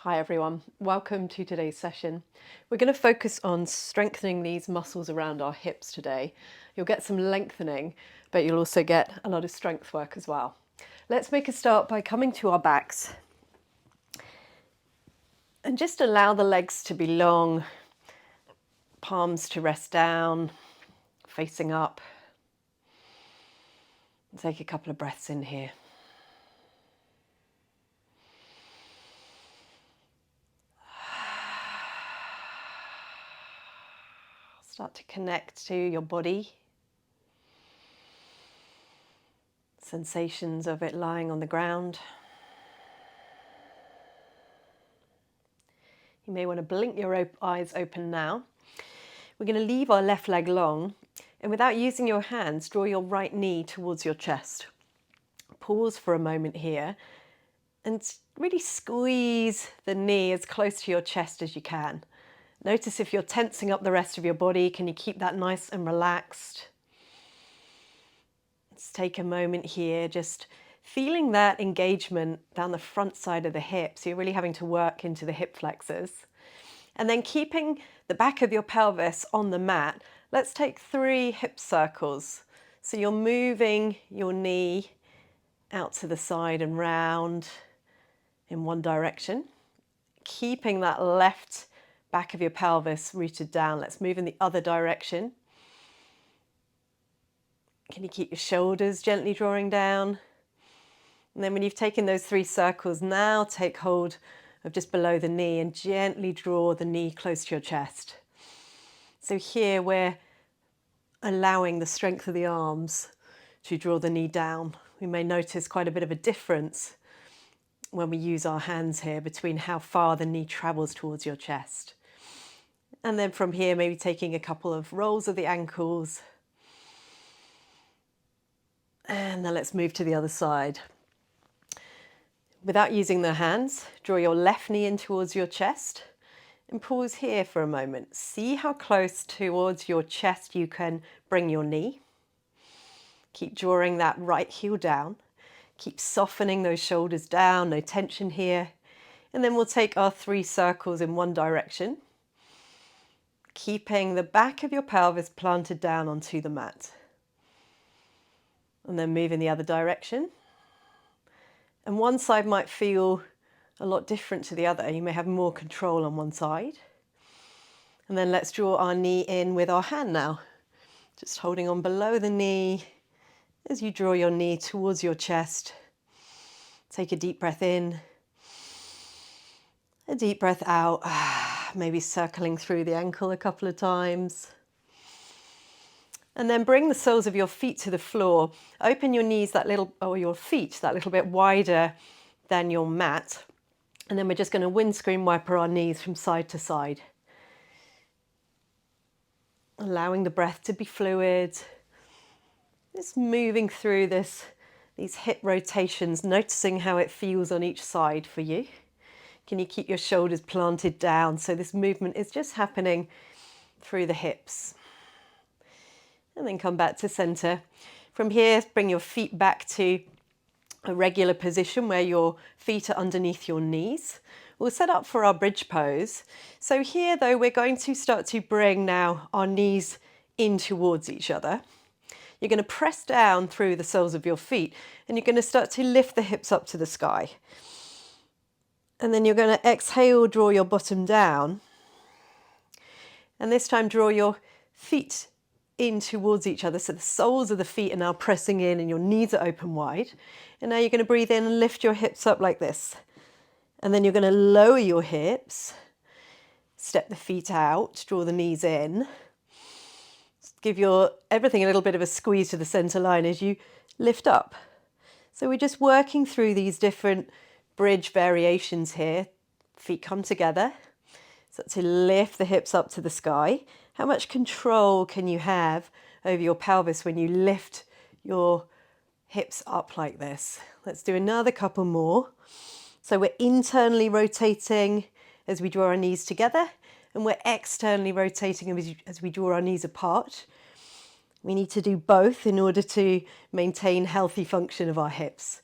Hi everyone, welcome to today's session. We're going to focus on strengthening these muscles around our hips today. You'll get some lengthening, but you'll also get a lot of strength work as well. Let's make a start by coming to our backs and just allow the legs to be long, palms to rest down, facing up. Take a couple of breaths in here. Start to connect to your body. Sensations of it lying on the ground. You may want to blink your eyes open now. We're going to leave our left leg long, and without using your hands, draw your right knee towards your chest. Pause for a moment here and really squeeze the knee as close to your chest as you can. Notice if you're tensing up the rest of your body, can you keep that nice and relaxed? Let's take a moment here, just feeling that engagement down the front side of the hip. So you're really having to work into the hip flexors. And then keeping the back of your pelvis on the mat, let's take 3 hip circles. So you're moving your knee out to the side and round in one direction. Keeping that left back of your pelvis rooted down. Let's move in the other direction. Can you keep your shoulders gently drawing down? And then when you've taken those 3 circles, now take hold of just below the knee and gently draw the knee close to your chest. So here we're allowing the strength of the arms to draw the knee down. We may notice quite a bit of a difference when we use our hands here between how far the knee travels towards your chest. And then from here, maybe taking a couple of rolls of the ankles. And then let's move to the other side. Without using the hands, draw your left knee in towards your chest and pause here for a moment. See how close towards your chest you can bring your knee. Keep drawing that right heel down. Keep softening those shoulders down, no tension here. And then we'll take our 3 circles in one direction, keeping the back of your pelvis planted down onto the mat. And then move in the other direction. And one side might feel a lot different to the other. You may have more control on one side. And then let's draw our knee in with our hand now. Just holding on below the knee as you draw your knee towards your chest. Take a deep breath in, a deep breath out, maybe circling through the ankle a couple of times. And then bring the soles of your feet to the floor. Open your knees your feet that little bit wider than your mat. And then we're just going to windscreen wiper our knees from side to side. Allowing the breath to be fluid. Just moving through these hip rotations, noticing how it feels on each side for you. Can you keep your shoulders planted down? So this movement is just happening through the hips. And then come back to center. From here, bring your feet back to a regular position where your feet are underneath your knees. We'll set up for our bridge pose. So here though, we're going to start to bring now our knees in towards each other. You're going to press down through the soles of your feet and you're going to start to lift the hips up to the sky. And then you're going to exhale, draw your bottom down. And this time draw your feet in towards each other. So the soles of the feet are now pressing in and your knees are open wide. And now you're going to breathe in and lift your hips up like this. And then you're going to lower your hips, step the feet out, draw the knees in. Give everything a little bit of a squeeze to the center line as you lift up. So we're just working through these different bridge variations here. Feet come together. So to lift the hips up to the sky. How much control can you have over your pelvis when you lift your hips up like this? Let's do another couple more. So we're internally rotating as we draw our knees together, and we're externally rotating as we draw our knees apart. We need to do both in order to maintain healthy function of our hips.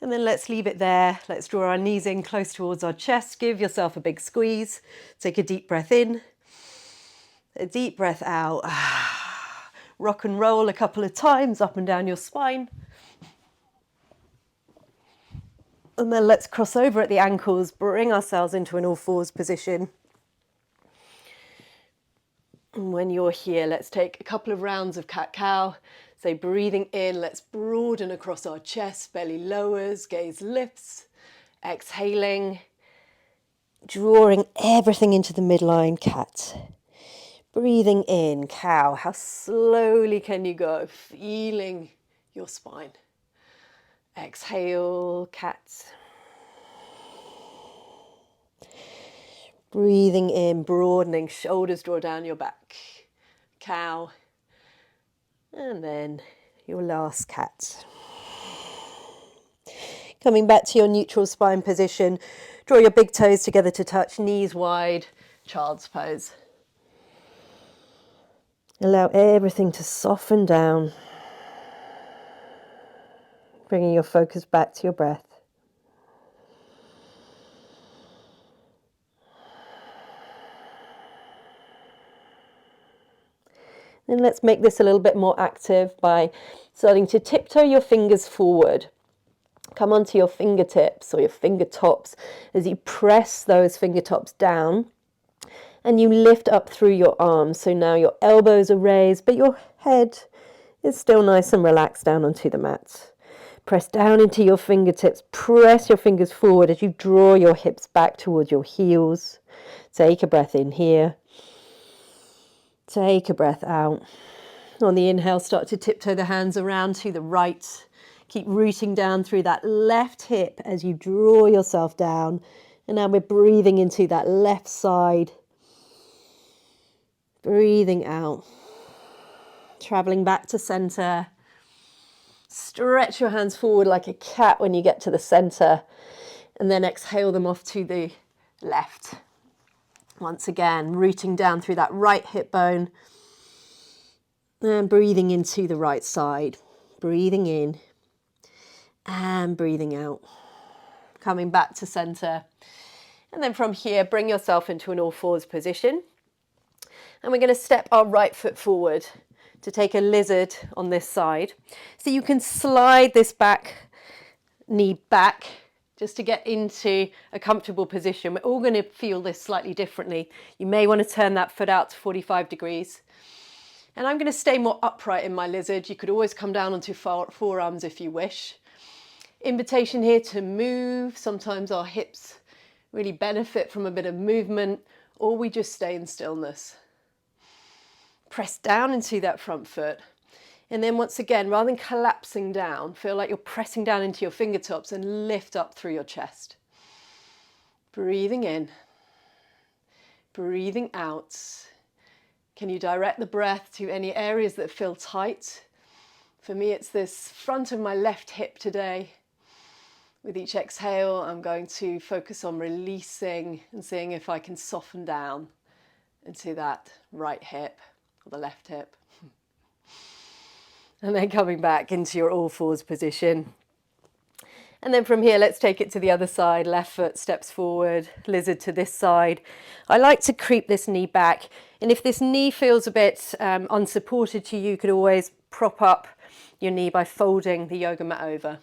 And then let's leave it there. Let's draw our knees in close towards our chest. Give yourself a big squeeze. Take a deep breath in, a deep breath out. Rock and roll a couple of times up and down your spine. And then let's cross over at the ankles, bring ourselves into an all fours position. And when you're here, let's take a couple of rounds of cat-cow. So breathing in, let's broaden across our chest, belly lowers, gaze lifts. Exhaling, drawing everything into the midline, cat. Breathing in, cow. How slowly can you go? Feeling your spine. Exhale, cat. Breathing in, broadening, shoulders draw down your back. Cow. And then your last cat. Coming back to your neutral spine position. Draw your big toes together to touch, knees wide, child's pose. Allow everything to soften down. Bringing your focus back to your breath. Then let's make this a little bit more active by starting to tiptoe your fingers forward. Come onto your fingertips or your finger tops as you press those fingertips down and you lift up through your arms. So now your elbows are raised, but your head is still nice and relaxed down onto the mat. Press down into your fingertips, press your fingers forward as you draw your hips back towards your heels. Take a breath in here. Take a breath out. On the inhale, start to tiptoe the hands around to the right. Keep rooting down through that left hip as you draw yourself down. And now we're breathing into that left side. Breathing out. Traveling back to center. Stretch your hands forward like a cat when you get to the center. And then exhale them off to the left. Once again, rooting down through that right hip bone. And breathing into the right side. Breathing in. And breathing out. Coming back to center. And then from here, bring yourself into an all fours position. And we're going to step our right foot forward to take a lizard on this side. So you can slide this back knee back just to get into a comfortable position. We're all going to feel this slightly differently. You may want to turn that foot out to 45 degrees. And I'm going to stay more upright in my lizard. You could always come down onto forearms if you wish. Invitation here to move. Sometimes our hips really benefit from a bit of movement, or we just stay in stillness. Press down into that front foot. And then once again, rather than collapsing down, feel like you're pressing down into your fingertips and lift up through your chest. Breathing in. Breathing out. Can you direct the breath to any areas that feel tight? For me, it's this front of my left hip today. With each exhale, I'm going to focus on releasing and seeing if I can soften down into that right hip or the left hip. And then coming back into your all fours position. And then from here, let's take it to the other side. Left foot steps forward, lizard to this side. I like to creep this knee back. And if this knee feels a bit unsupported to you, you could always prop up your knee by folding the yoga mat over.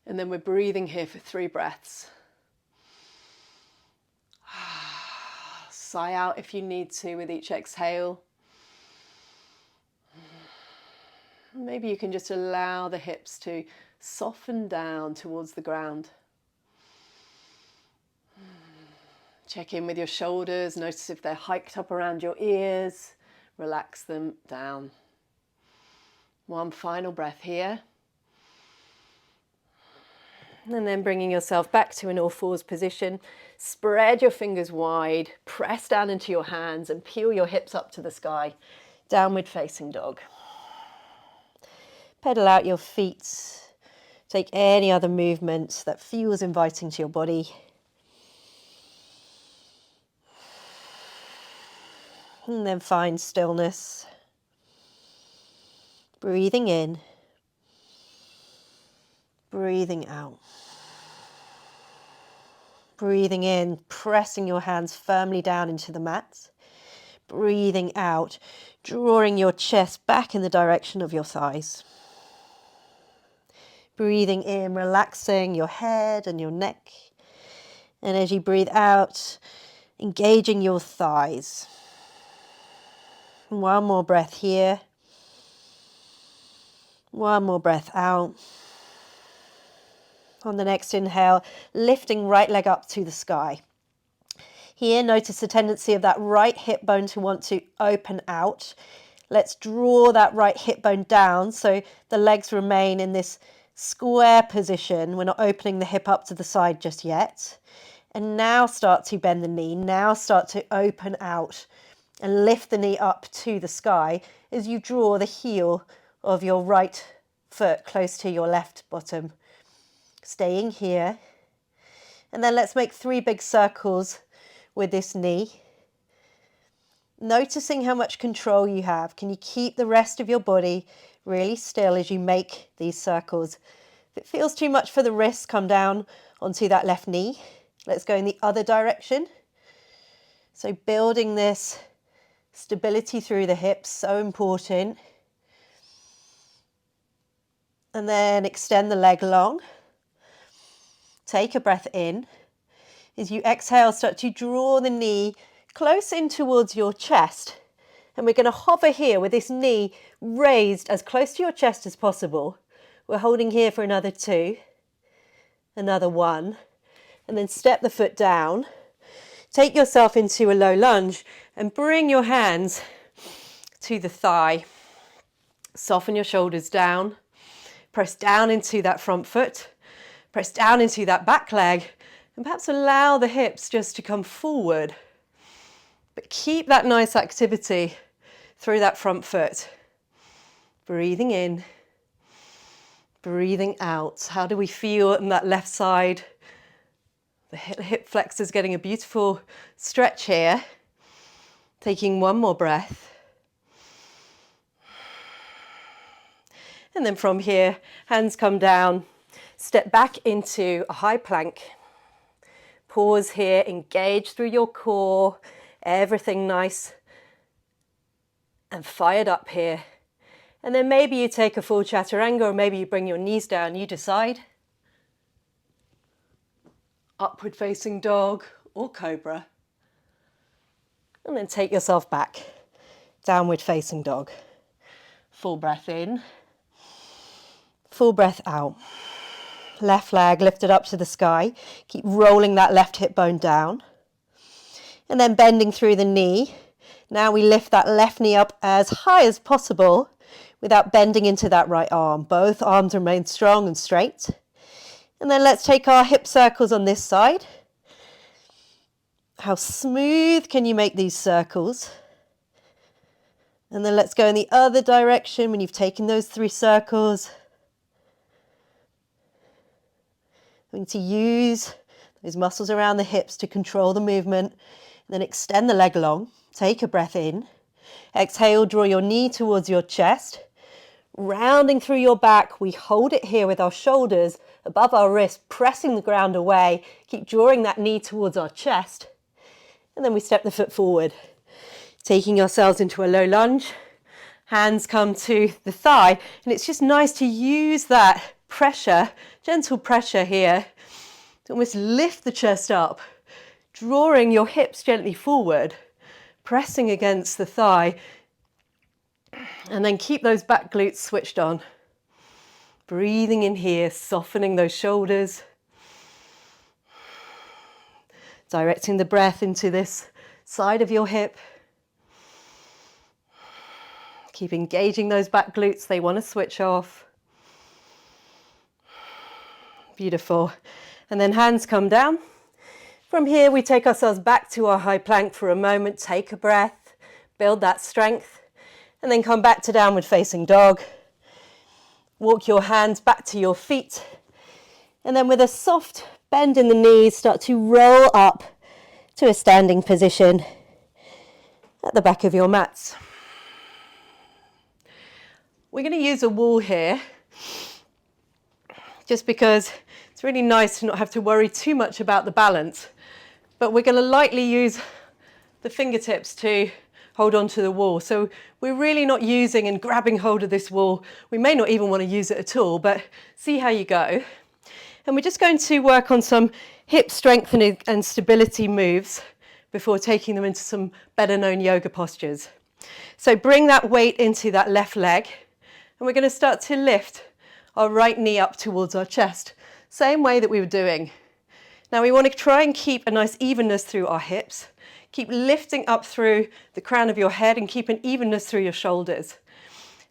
And then we're breathing here for 3 breaths. Sigh out if you need to with each exhale. Maybe you can just allow the hips to soften down towards the ground. Check in with your shoulders. Notice if they're hiked up around your ears. Relax them down. One final breath here. And then bringing yourself back to an all fours position. Spread your fingers wide. Press down into your hands and peel your hips up to the sky. Downward facing dog. Pedal out your feet. Take any other movement that feels inviting to your body. And then find stillness. Breathing in. Breathing out. Breathing in, pressing your hands firmly down into the mat. Breathing out, drawing your chest back in the direction of your thighs. Breathing in, relaxing your head and your neck. And as you breathe out, engaging your thighs. One more breath here. One more breath out. On the next inhale, lifting right leg up to the sky. Here, notice the tendency of that right hip bone to want to open out. Let's draw that right hip bone down so the legs remain in this square position. We're not opening the hip up to the side just yet. And now start to bend the knee. Now start to open out and lift the knee up to the sky as you draw the heel of your right foot close to your left bottom. Staying here. And then let's make 3 big circles with this knee. Noticing how much control you have. Can you keep the rest of your body really still as you make these circles? If it feels too much for the wrists, come down onto that left knee. Let's go in the other direction. So building this stability through the hips, so important. And then extend the leg long. Take a breath in. As you exhale, start to draw the knee close in towards your chest. And we're going to hover here with this knee raised as close to your chest as possible. We're holding here for another 2, another 1, and then step the foot down. Take yourself into a low lunge and bring your hands to the thigh. Soften your shoulders down. Press down into that front foot. Press down into that back leg. And perhaps allow the hips just to come forward. But keep that nice activity through that front foot. Breathing in. Breathing out. How do we feel on that left side? The hip flexors getting a beautiful stretch here. Taking one more breath. And then from here, hands come down. Step back into a high plank. Pause here, engage through your core, everything nice and fired up here. And then maybe you take a full chaturanga or maybe you bring your knees down, you decide. Upward facing dog or cobra. And then take yourself back, downward facing dog. Full breath in, full breath out. Left leg lifted up to the sky. Keep rolling that left hip bone down. And then bending through the knee. Now we lift that left knee up as high as possible without bending into that right arm. Both arms remain strong and straight. And then let's take our hip circles on this side. How smooth can you make these circles? And then let's go in the other direction when you've taken those 3 circles. Going to use those muscles around the hips to control the movement. And then extend the leg long. Take a breath in. Exhale, draw your knee towards your chest. Rounding through your back, we hold it here with our shoulders above our wrists, pressing the ground away. Keep drawing that knee towards our chest. And then we step the foot forward. Taking ourselves into a low lunge. Hands come to the thigh. And it's just nice to use that pressure, gentle pressure here, to almost lift the chest up, drawing your hips gently forward, pressing against the thigh, and then keep those back glutes switched on. Breathing in here, softening those shoulders, directing the breath into this side of your hip. Keep engaging those back glutes, they want to switch off. Beautiful. And then hands come down. From here, we take ourselves back to our high plank for a moment. Take a breath, build that strength, and then come back to downward facing dog. Walk your hands back to your feet. And then with a soft bend in the knees, start to roll up to a standing position at the back of your mats. We're going to use a wall here just because it's really nice to not have to worry too much about the balance. But we're going to lightly use the fingertips to hold on to the wall. So we're really not using and grabbing hold of this wall. We may not even want to use it at all, but see how you go. And we're just going to work on some hip strengthening and stability moves before taking them into some better known yoga postures. So bring that weight into that left leg, and we're going to start to lift our right knee up towards our chest, same way that we were doing. Now we want to try and keep a nice evenness through our hips. Keep lifting up through the crown of your head and keep an evenness through your shoulders.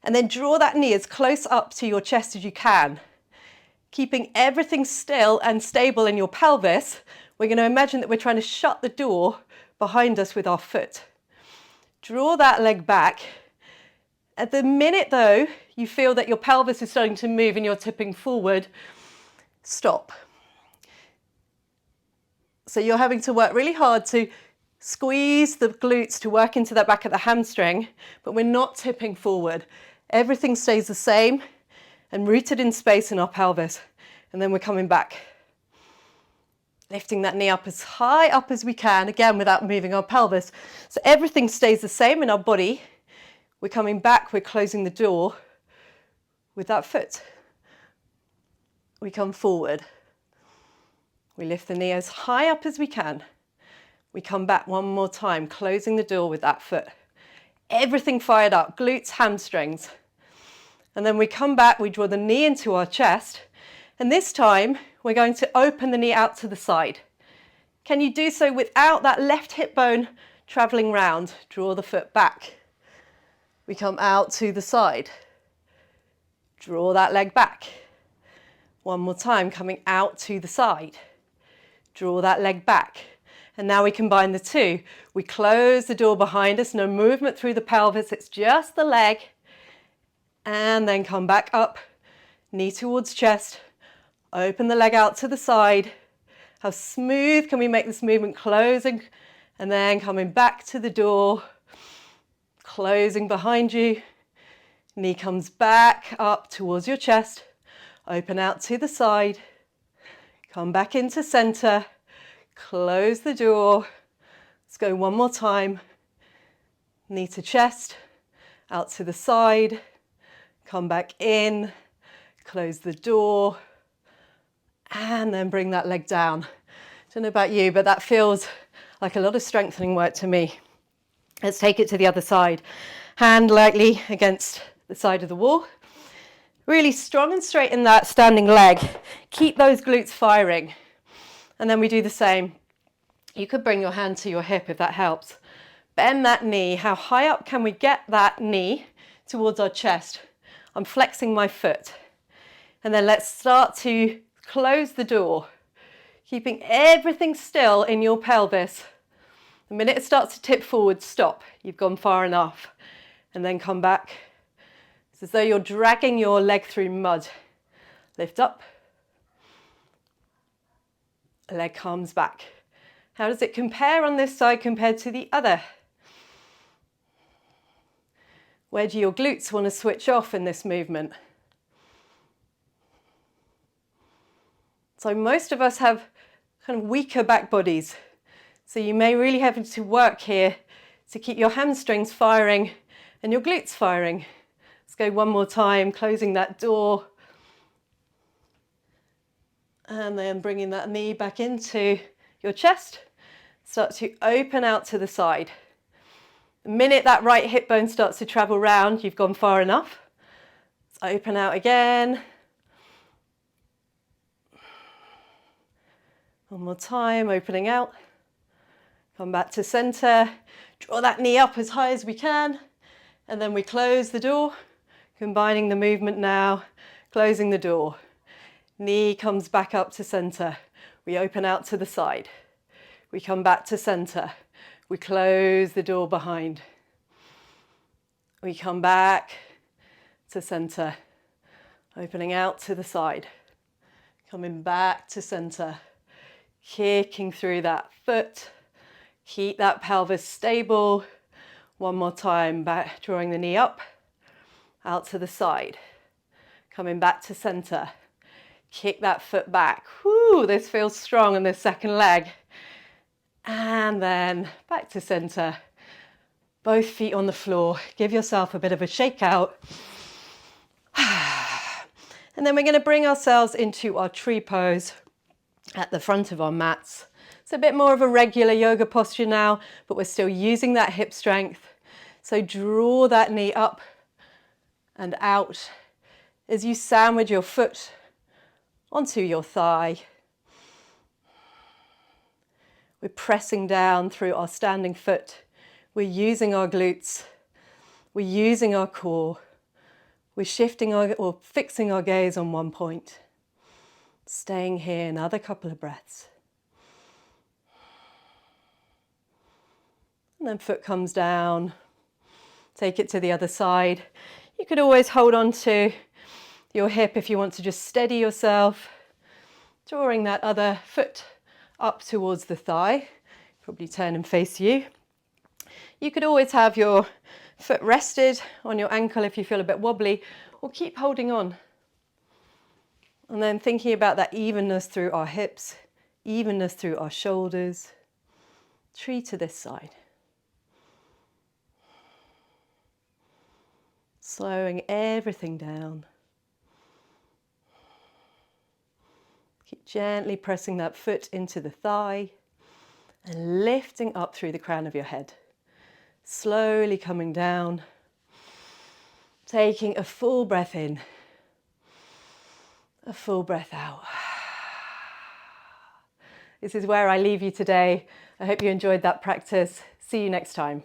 And then draw that knee as close up to your chest as you can. Keeping everything still and stable in your pelvis, we're going to imagine that we're trying to shut the door behind us with our foot. Draw that leg back. At the minute though, you feel that your pelvis is starting to move and you're tipping forward, stop. So you're having to work really hard to squeeze the glutes to work into that back of the hamstring, but we're not tipping forward. Everything stays the same and rooted in space in our pelvis. And then we're coming back. Lifting that knee up as high up as we can, again without moving our pelvis. So everything stays the same in our body. We're coming back, we're closing the door with that foot. We come forward. We lift the knee as high up as we can. We come back one more time, closing the door with that foot. Everything fired up, glutes, hamstrings. And then we come back, we draw the knee into our chest. And this time, we're going to open the knee out to the side. Can you do so without that left hip bone traveling round? Draw the foot back. We come out to the side. Draw that leg back. One more time, coming out to the side. Draw that leg back. And now we combine the two. We close the door behind us, no movement through the pelvis, it's just the leg. And then come back up, knee towards chest. Open the leg out to the side. How smooth can we make this movement? Closing and then coming back to the door. Closing behind you. Knee comes back up towards your chest. Open out to the side. Come back into center. Close the door. Let's go one more time. Knee to chest. Out to the side. Come back in. Close the door. And then bring that leg down. Don't know about you, but that feels like a lot of strengthening work to me. Let's take it to the other side. Hand lightly against the side of the wall. Really strong and straight in that standing leg. Keep those glutes firing. And then we do the same. You could bring your hand to your hip if that helps. Bend that knee. How high up can we get that knee towards our chest? I'm flexing my foot. And then let's start to close the door, keeping everything still in your pelvis. The minute it starts to tip forward, stop. You've gone far enough. And then come back. It's as though you're dragging your leg through mud. Lift up. Leg comes back. How does it compare on this side compared to the other? Where do your glutes want to switch off in this movement? So most of us have kind of weaker back bodies. So you may really have to work here to keep your hamstrings firing and your glutes firing. Let's go one more time, closing that door. And then bringing that knee back into your chest. Start to open out to the side. The minute that right hip bone starts to travel round, you've gone far enough. Let's open out again. One more time, opening out. Come back to center. Draw that knee up as high as we can. And then we close the door, combining the movement now, closing the door. Knee comes back up to center. We open out to the side. We come back to center. We close the door behind. We come back to center. Opening out to the side. Coming back to center. Kicking through that foot. Keep that pelvis stable. One more time, back, drawing the knee up, out to the side. Coming back to center. Kick that foot back. Whoo, this feels strong in this second leg. And then back to center. Both feet on the floor. Give yourself a bit of a shake out. And then we're going to bring ourselves into our tree pose at the front of our mats. It's a bit more of a regular yoga posture now, but we're still using that hip strength. So draw that knee up and out as you sandwich your foot onto your thigh. We're pressing down through our standing foot. We're using our glutes. We're using our core. We're shifting or fixing our gaze on one point. Staying here another couple of breaths. And then foot comes down. Take it to the other side. You could always hold on to your hip if you want to just steady yourself. Drawing that other foot up towards the thigh. Probably turn and face you. You could always have your foot rested on your ankle if you feel a bit wobbly, or keep holding on. And then thinking about that evenness through our hips, evenness through our shoulders. Tree to this side. Slowing everything down. Keep gently pressing that foot into the thigh and lifting up through the crown of your head. Slowly coming down. Taking a full breath in. A full breath out. This is where I leave you today. I hope you enjoyed that practice. See you next time.